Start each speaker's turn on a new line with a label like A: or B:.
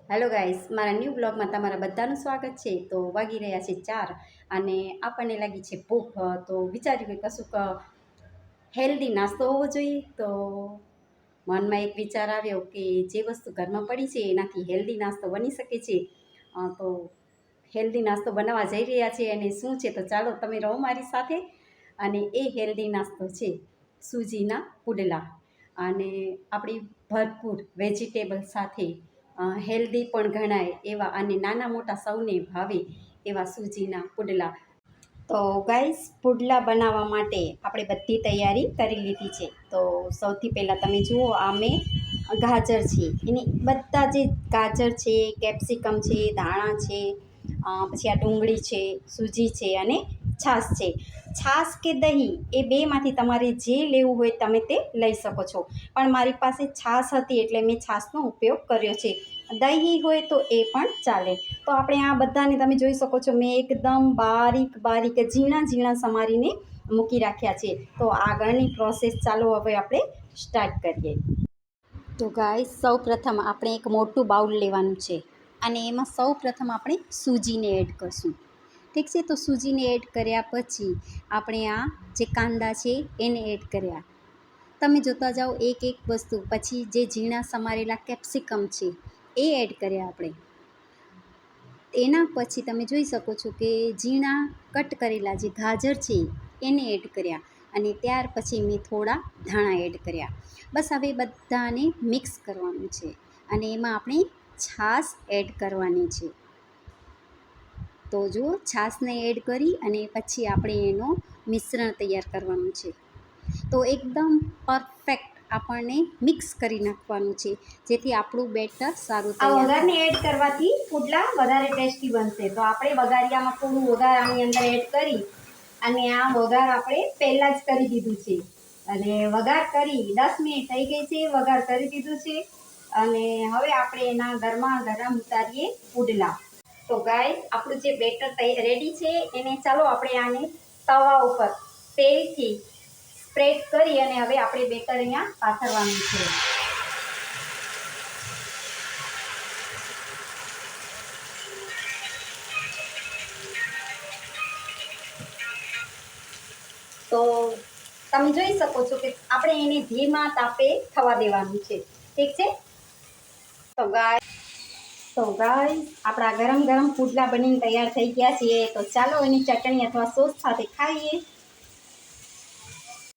A: Hello guys, મારા new બ્લોગમાં તમારા બધાનું સ્વાગત છે. તો વાગી રહ્યા છે 4 અને આપણને લાગી છે ભૂખ. તો વિચાર્યું કે કશુંક હેલ્ધી નાસ્તો હોવો જોઈએ. તો મનમાં એક વિચાર આવ્યો કે જે વસ્તુ ઘરમાં પડી છે એનાથી હેલ્ધી નાસ્તો બની શકે છે. તો હેલ્ધી નાસ્તો બનાવવા જઈ રહ્યા છે અને શું છે તો ચાલો તમે રહો મારી સાથે. અને એ હેલ્ધી નાસ્તો છે સૂજીના પુડલા. અને આપણી ભરપૂર વેજીટેબલ સાથે હેલ્ધી પણ ગણાય એવા અને નાના મોટા સૌને ભાવે એવા સૂજીના પુડલા. તો ગાઈસ, પુડલા બનાવવા માટે આપણે બધી તૈયારી કરી લીધી છે. તો સૌથી પહેલાં તમે જુઓ, આ મેં ગાજર છે, એની બધા જે ગાજર છે, કેપ્સિકમ છે, ધાણા છે, પછી આ ડુંગળી છે, સૂજી છે અને છાશ છે. છાશ કે દહીં એ બેમાંથી તમારે જે લેવું હોય તમે તે લઈ શકો છો. પણ મારી પાસે છાશ હતી એટલે મેં છાશનો ઉપયોગ કર્યો છે. દહીં હોય તો એ પણ ચાલે. તો આપણે આ બધાને તમે જોઈ શકો છો, મેં એકદમ બારીક બારીક ઝીણા ઝીણા સમારીને મૂકી રાખ્યા છે. તો આગળની પ્રોસેસ ચાલો હવે આપણે સ્ટાર્ટ કરીએ. તો ગાઈસ, સૌ પ્રથમ આપણે એક મોટું બાઉલ લેવાનું છે અને એમાં સૌ પ્રથમ આપણે સૂજીને એડ કરશું. ઠીક છે? તો સૂજીને એડ કર્યા પછી આપણે આ જે કાંદા છે એને એડ કર્યા. તમે જોતા જાઓ એક એક વસ્તુ. પછી જે ઝીણા સમારેલા કેપ્સિકમ છે એ એડ કર્યા આપણે. એના પછી તમે જોઈ શકો છો કે ઝીણા કટ કરેલા જે ગાજર છે એને એડ કર્યા અને ત્યાર પછી મેં થોડા ધાણા એડ કર્યા. બસ હવે બધાને મિક્સ કરવાનું છે અને એમાં આપણે છાશ એડ કરવાની છે. તો જુઓ, છાશને એડ કરી અને પછી આપણે એનો મિશ્રણ તૈયાર કરવાનું છે. તો એકદમ પરફેક્ટ આપણને મિક્સ કરી નાખવાનું છે જેથી આપણું બેટર સારું તૈયાર થાય. આ વઘારને એડ કરવાથી પુડલા વધારે ટેસ્ટી બનશે. તો આપણે વઘારિયામાં થોડું વઘાર આની અંદર એડ કરી અને આ વઘાર આપણે પહેલાં જ કરી દીધું છે. અને વઘાર કરી 10 મિનિટ થઈ ગઈ છે. વઘાર કરી દીધું છે અને હવે આપણે એના ગરમા ગરમ ઉતારીએ પુડલા. તો ગાઈસ, આપણું જે બેટર રેડી છે એને ચાલો આપણે આને તવા ઉપર તેલથી સ્પ્રેડ કરી અને હવે આપણે બેટર અહીંયા પાથરવાનું છે. તો તમે જોઈ શકો છો કે આપણે એને ધીમા તાપે થવા દેવાનું છે. ઠીક છે? તો ગાઈસ, આપણા ગરમ ગરમ પુડલા બનીને તૈયાર થઈ ગયા છે. તો ચાલો એની ચટણી અથવા સોસ સાથે ખાઈએ.